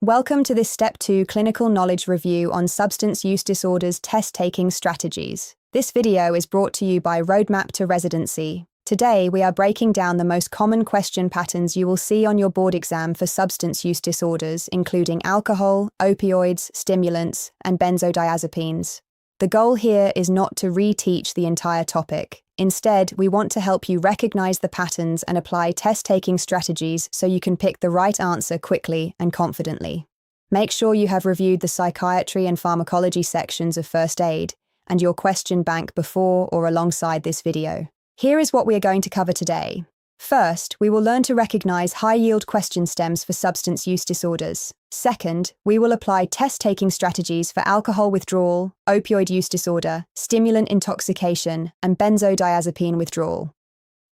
Welcome to this Step 2 clinical knowledge review on substance use disorders test-taking strategies. This video is brought to you by Roadmap to Residency. Today, we are breaking down the most common question patterns you will see on your board exam for substance use disorders, including alcohol, opioids, stimulants, and benzodiazepines. The goal here is not to reteach the entire topic. Instead, we want to help you recognize the patterns and apply test-taking strategies so you can pick the right answer quickly and confidently. Make sure you have reviewed the psychiatry and pharmacology sections of first aid and your question bank before or alongside this video. Here is what we are going to cover today. First, we will learn to recognize high-yield question stems for substance use disorders. Second, we will apply test-taking strategies for alcohol withdrawal, opioid use disorder, stimulant intoxication, and benzodiazepine withdrawal.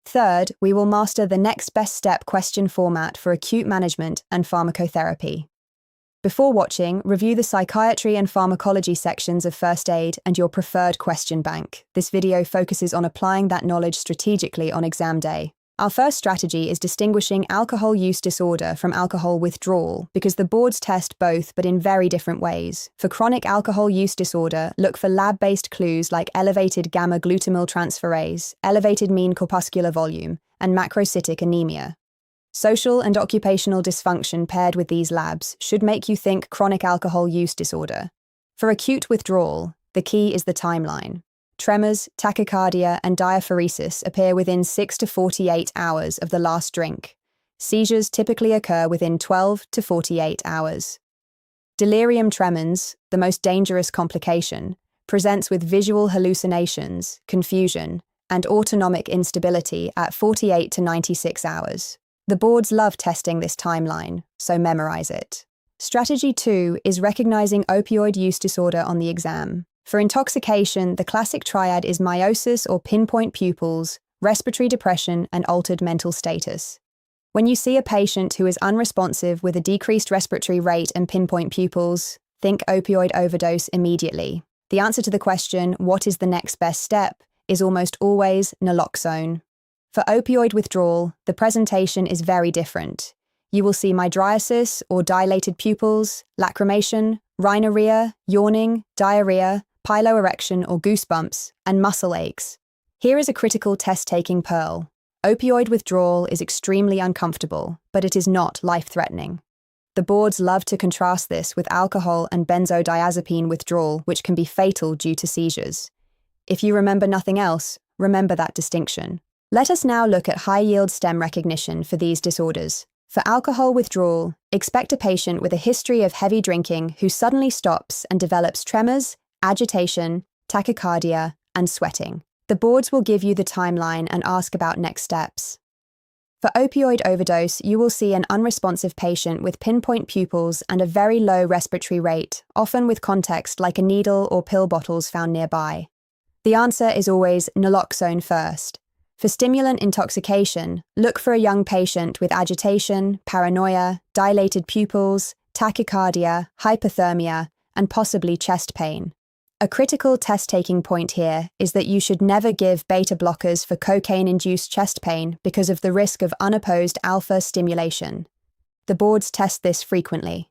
Third, we will master the next best step question format for acute management and pharmacotherapy. Before watching, review the psychiatry and pharmacology sections of first aid and your preferred question bank. This video focuses on applying that knowledge strategically on exam day. Our first strategy is distinguishing alcohol use disorder from alcohol withdrawal because the boards test both but in very different ways. For chronic alcohol use disorder, look for lab-based clues like elevated gamma-glutamyl transferase, elevated mean corpuscular volume, and macrocytic anemia. Social and occupational dysfunction paired with these labs should make you think chronic alcohol use disorder. For acute withdrawal, the key is the timeline. Tremors, tachycardia, and diaphoresis appear within 6 to 48 hours of the last drink. Seizures typically occur within 12 to 48 hours. Delirium tremens, the most dangerous complication, presents with visual hallucinations, confusion, and autonomic instability at 48 to 96 hours. The boards love testing this timeline, so memorize it. Strategy 2 is recognizing opioid use disorder on the exam. For intoxication, the classic triad is meiosis or pinpoint pupils, respiratory depression, and altered mental status. When you see a patient who is unresponsive with a decreased respiratory rate and pinpoint pupils, think opioid overdose immediately. The answer to the question, what is the next best step, is almost always naloxone. For opioid withdrawal, the presentation is very different. You will see mydriasis or dilated pupils, lacrimation, rhinorrhea, yawning, diarrhea, piloerection or goosebumps, and muscle aches. Here is a critical test-taking pearl. Opioid withdrawal is extremely uncomfortable, but it is not life-threatening. The boards love to contrast this with alcohol and benzodiazepine withdrawal, which can be fatal due to seizures. If you remember nothing else, remember that distinction. Let us now look at high-yield stem recognition for these disorders. For alcohol withdrawal, expect a patient with a history of heavy drinking who suddenly stops and develops tremors, agitation, tachycardia, and sweating. The boards will give you the timeline and ask about next steps. For opioid overdose, you will see an unresponsive patient with pinpoint pupils and a very low respiratory rate, often with context like a needle or pill bottles found nearby. The answer is always naloxone first. For stimulant intoxication, look for a young patient with agitation, paranoia, dilated pupils, tachycardia, hypothermia, and possibly chest pain. A critical test-taking point here is that you should never give beta blockers for cocaine-induced chest pain because of the risk of unopposed alpha stimulation. The boards test this frequently.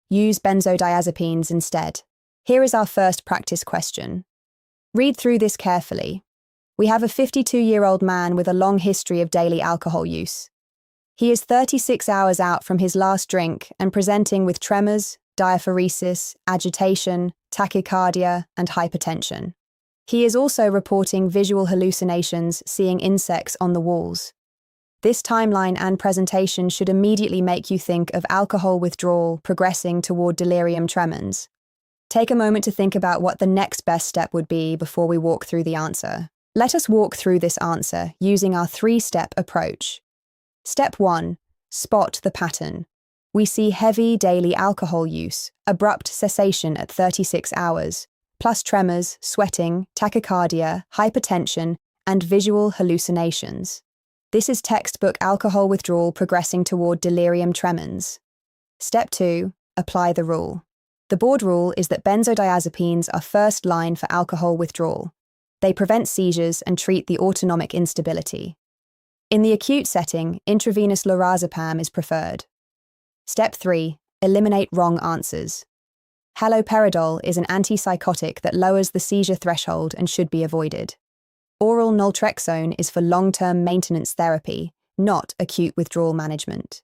Use benzodiazepines instead. Here is our first practice question. Read through this carefully. We have a 52-year-old man with a long history of daily alcohol use. He is 36 hours out from his last drink and presenting with tremors, diaphoresis, agitation, tachycardia, and hypertension. He is also reporting visual hallucinations, seeing insects on the walls. This timeline and presentation should immediately make you think of alcohol withdrawal progressing toward delirium tremens. Take a moment to think about what the next best step would be before we walk through the answer. Let us walk through this answer using our 3-step approach. Step 1. Spot the pattern. We see heavy daily alcohol use, abrupt cessation at 36 hours, plus tremors, sweating, tachycardia, hypertension, and visual hallucinations. This is textbook alcohol withdrawal progressing toward delirium tremens. Step 2. Apply the rule. The board rule is that benzodiazepines are first line for alcohol withdrawal. They prevent seizures and treat the autonomic instability. In the acute setting, intravenous lorazepam is preferred. Step 3. Eliminate wrong answers. Haloperidol is an antipsychotic that lowers the seizure threshold and should be avoided. Oral naltrexone is for long-term maintenance therapy, not acute withdrawal management.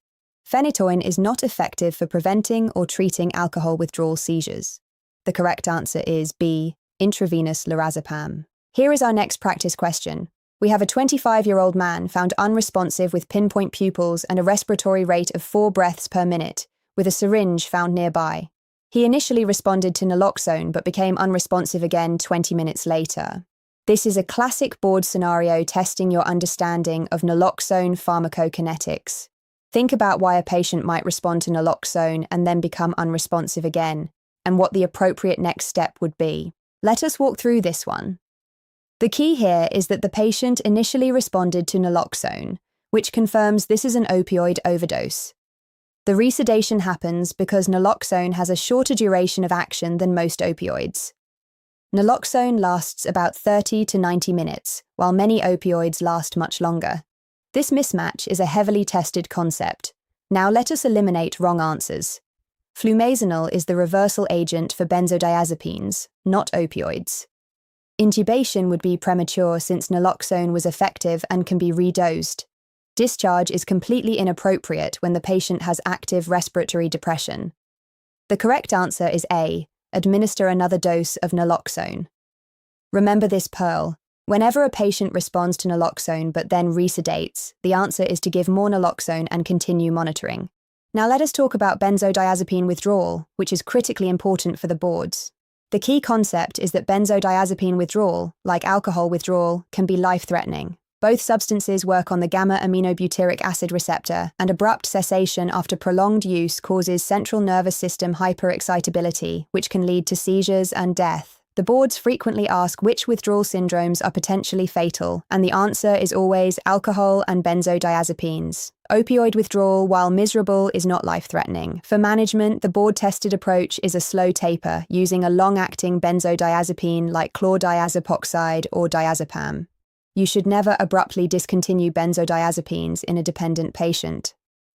Phenytoin is not effective for preventing or treating alcohol withdrawal seizures. The correct answer is B, intravenous lorazepam. Here is our next practice question. We have a 25-year-old man found unresponsive with pinpoint pupils and a respiratory rate of 4 breaths per minute, with a syringe found nearby. He initially responded to naloxone but became unresponsive again 20 minutes later. This is a classic board scenario testing your understanding of naloxone pharmacokinetics. Think about why a patient might respond to naloxone and then become unresponsive again, and what the appropriate next step would be. Let us walk through this one. The key here is that the patient initially responded to naloxone, which confirms this is an opioid overdose. The resedation happens because naloxone has a shorter duration of action than most opioids. Naloxone lasts about 30 to 90 minutes, while many opioids last much longer. This mismatch is a heavily tested concept. Now let us eliminate wrong answers. Flumazenil is the reversal agent for benzodiazepines, not opioids. Intubation would be premature since naloxone was effective and can be redosed. Discharge is completely inappropriate when the patient has active respiratory depression. The correct answer is A, administer another dose of naloxone. Remember this pearl. Whenever a patient responds to naloxone but then resedates, the answer is to give more naloxone and continue monitoring. Now let us talk about benzodiazepine withdrawal, which is critically important for the boards. The key concept is that benzodiazepine withdrawal, like alcohol withdrawal, can be life-threatening. Both substances work on the gamma-aminobutyric acid receptor, and abrupt cessation after prolonged use causes central nervous system hyperexcitability, which can lead to seizures and death. The boards frequently ask which withdrawal syndromes are potentially fatal, and the answer is always alcohol and benzodiazepines. Opioid withdrawal, while miserable, is not life-threatening. For management, the board-tested approach is a slow taper, using a long-acting benzodiazepine like chlordiazepoxide or diazepam. You should never abruptly discontinue benzodiazepines in a dependent patient.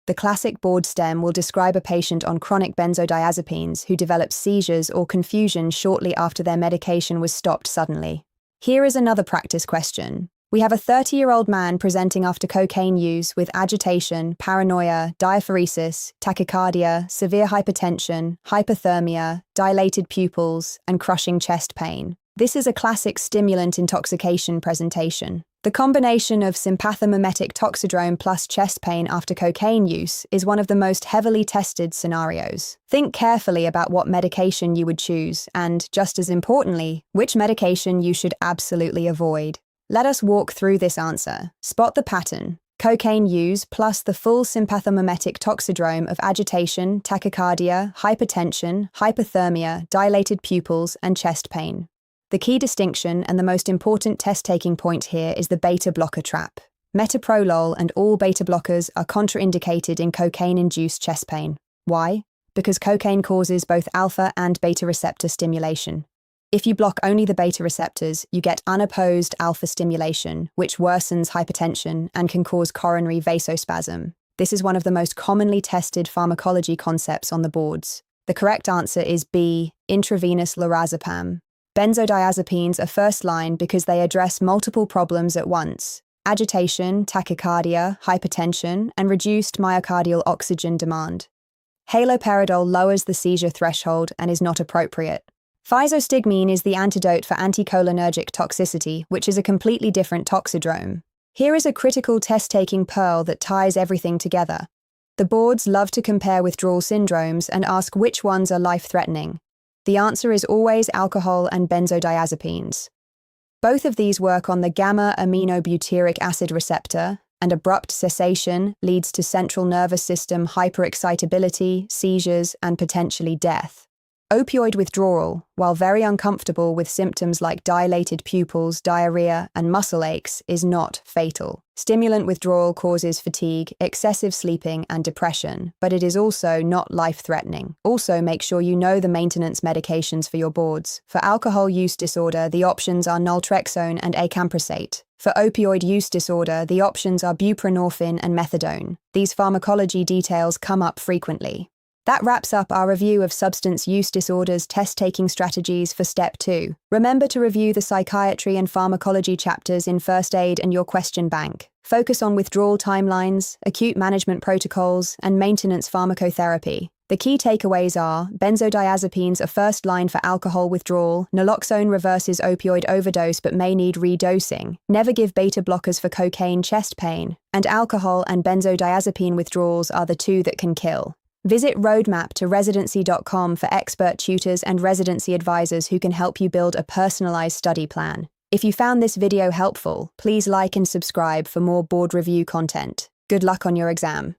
The classic board stem will describe a patient on chronic benzodiazepines who develops seizures or confusion shortly after their medication was stopped suddenly. Here is another practice question. We have a 30-year-old man presenting after cocaine use with agitation, paranoia, diaphoresis, tachycardia, severe hypertension, hypothermia, dilated pupils, and crushing chest pain. This is a classic stimulant intoxication presentation. The combination of sympathomimetic toxidrome plus chest pain after cocaine use is one of the most heavily tested scenarios. Think carefully about what medication you would choose and, just as importantly, which medication you should absolutely avoid. Let us walk through this answer. Spot the pattern. Cocaine use plus the full sympathomimetic toxidrome of agitation, tachycardia, hypertension, hypothermia, dilated pupils, and chest pain. The key distinction and the most important test-taking point here is the beta-blocker trap. Metoprolol and all beta-blockers are contraindicated in cocaine-induced chest pain. Why? Because cocaine causes both alpha and beta receptor stimulation. If you block only the beta receptors, you get unopposed alpha stimulation, which worsens hypertension and can cause coronary vasospasm. This is one of the most commonly tested pharmacology concepts on the boards. The correct answer is B, intravenous lorazepam. Benzodiazepines are first line because they address multiple problems at once: agitation, tachycardia, hypertension, and reduced myocardial oxygen demand. Haloperidol lowers the seizure threshold and is not appropriate. Physostigmine is the antidote for anticholinergic toxicity, which is a completely different toxidrome. Here is a critical test-taking pearl that ties everything together. The boards love to compare withdrawal syndromes and ask which ones are life-threatening. The answer is always alcohol and benzodiazepines. Both of these work on the gamma-aminobutyric acid receptor, and abrupt cessation leads to central nervous system hyperexcitability, seizures, and potentially death. Opioid withdrawal, while very uncomfortable with symptoms like dilated pupils, diarrhea, and muscle aches, is not fatal. Stimulant withdrawal causes fatigue, excessive sleeping, and depression, but it is also not life-threatening. Also, make sure you know the maintenance medications for your boards. For alcohol use disorder, the options are Naltrexone and Acamprosate. For opioid use disorder, the options are Buprenorphine and Methadone. These pharmacology details come up frequently. That wraps up our review of substance use disorders test-taking strategies for Step 2. Remember to review the psychiatry and pharmacology chapters in First Aid and your question bank. Focus on withdrawal timelines, acute management protocols, and maintenance pharmacotherapy. The key takeaways are: benzodiazepines are first line for alcohol withdrawal, naloxone reverses opioid overdose but may need redosing, never give beta blockers for cocaine chest pain, and alcohol and benzodiazepine withdrawals are the two that can kill. Visit roadmaptoresidency.com for expert tutors and residency advisors who can help you build a personalized study plan. If you found this video helpful, please like and subscribe for more board review content. Good luck on your exam.